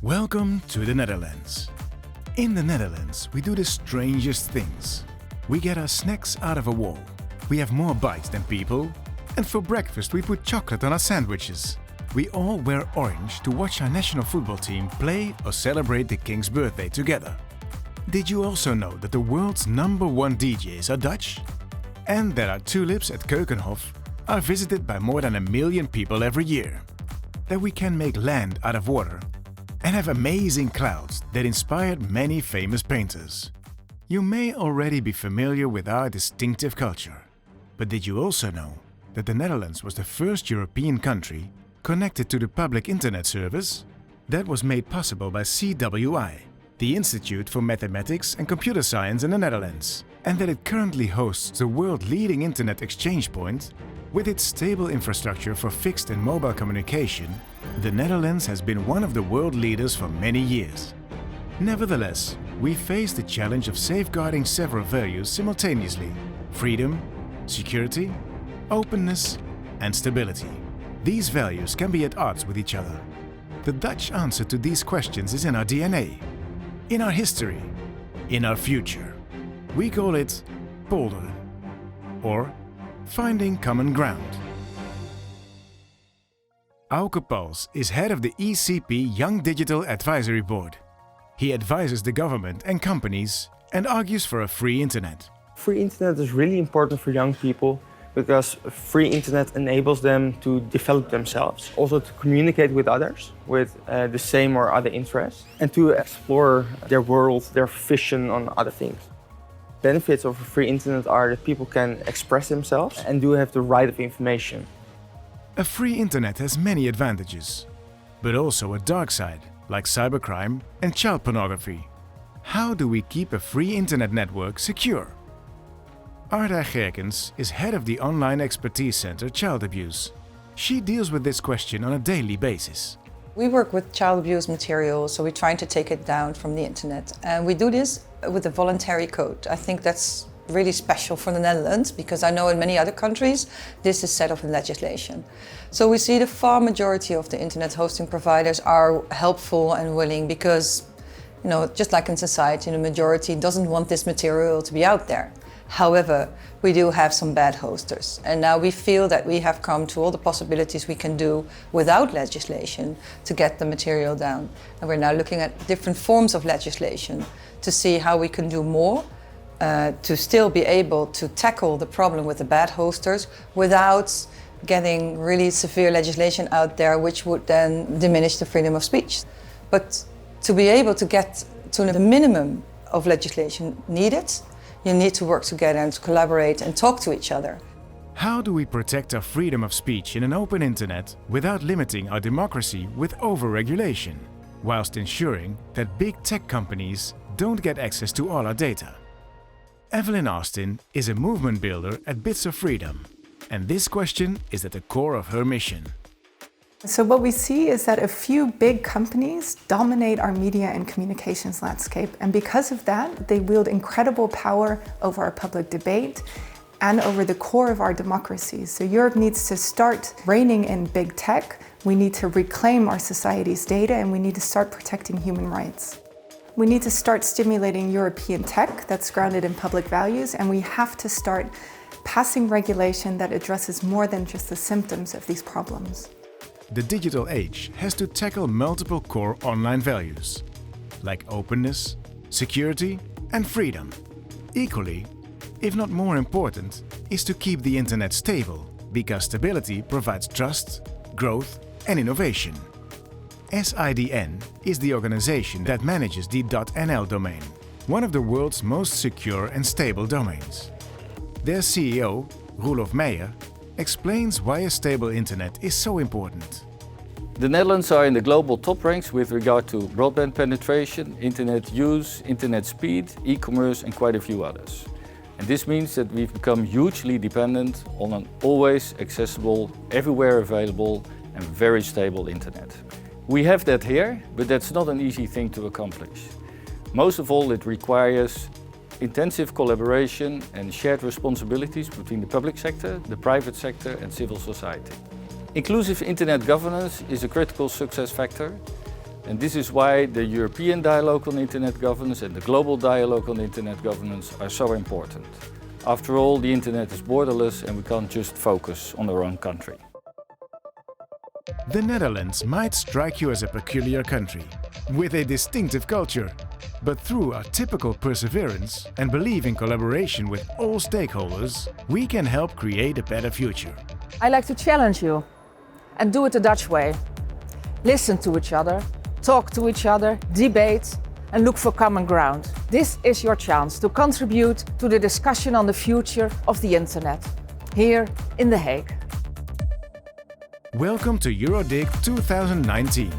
Welcome to the Netherlands. In the Netherlands, we do the strangest things. We get our snacks out of a wall. We have more bites than people. And for breakfast, we put chocolate on our sandwiches. We all wear orange to watch our national football team play or celebrate the King's birthday together. Did you also know that the world's #1 DJs are Dutch? And that our tulips at Keukenhof are visited by more than 1 million people every year? That we can make land out of water and have amazing clouds that inspired many famous painters. You may already be familiar with our distinctive culture. But did you also know that the Netherlands was the first European country connected to the public internet service? That was made possible by CWI, the Institute for Mathematics and Computer Science in the Netherlands, and that it currently hosts the world-leading internet exchange point. With its stable infrastructure for fixed and mobile communication, the Netherlands has been one of the world leaders for many years. Nevertheless, we face the challenge of safeguarding several values simultaneously: freedom, security, openness, and stability. These values can be at odds with each other. The Dutch answer to these questions is in our DNA, in our history, in our future. We call it polderen, or finding common ground. Auke Pals is head of the ECP Young Digital Advisory Board. He advises the government and companies and argues for a free internet. Free internet is really important for young people because free internet enables them to develop themselves, also to communicate with others with the same or other interests, and to explore their world, their vision on other things. Benefits of a free internet are that people can express themselves and do have the right of information. A free internet has many advantages, but also a dark side, like cybercrime and child pornography. How do we keep a free internet network secure? Arda Gerkens is head of the Online Expertise Center Child Abuse. She deals with this question on a daily basis. We work with child abuse material, so we're trying to take it down from the internet. And we do this with a voluntary code. I think that's really special for the Netherlands, because I know in many other countries this is set up in legislation. So we see the far majority of the internet hosting providers are helpful and willing because, just like in society, the majority doesn't want this material to be out there. However, we do have some bad hosters, and now we feel that we have come to all the possibilities we can do without legislation to get the material down. And we're now looking at different forms of legislation to see how we can do more to still be able to tackle the problem with the bad hosters without getting really severe legislation out there which would then diminish the freedom of speech. But to be able to get to the minimum of legislation needed, you need to work together and to collaborate and talk to each other. How do we protect our freedom of speech in an open internet without limiting our democracy with over-regulation, whilst ensuring that big tech companies don't get access to all our data? Evelyn Austin is a movement builder at Bits of Freedom, and this question is at the core of her mission. So what we see is that a few big companies dominate our media and communications landscape, and because of that, they wield incredible power over our public debate and over the core of our democracies. So Europe needs to start reining in big tech. We need to reclaim our society's data, and we need to start protecting human rights. We need to start stimulating European tech that's grounded in public values, and we have to start passing regulation that addresses more than just the symptoms of these problems. The digital age has to tackle multiple core online values, like openness, security, and freedom. Equally, if not more important, is to keep the internet stable, because stability provides trust, growth, and innovation. SIDN is the organization that manages the .nl domain, one of the world's most secure and stable domains. Their CEO, Roelof Meijer, explains why a stable internet is so important. The Netherlands are in the global top ranks with regard to broadband penetration, internet use, internet speed, e-commerce and quite a few others. And this means that we've become hugely dependent on an always accessible, everywhere available and very stable internet. We have that here, but that's not an easy thing to accomplish. Most of all, it requires intensive collaboration and shared responsibilities between the public sector, the private sector and civil society. Inclusive internet governance is a critical success factor. And this is why the European dialogue on internet governance and the global dialogue on internet governance are so important. After all, the internet is borderless and we can't just focus on our own country. The Netherlands might strike you as a peculiar country, with a distinctive culture. But through our typical perseverance and belief in collaboration with all stakeholders, we can help create a better future. I like to challenge you and do it the Dutch way. Listen to each other, talk to each other, debate and look for common ground. This is your chance to contribute to the discussion on the future of the internet, here in The Hague. Welcome to EuroDig 2019.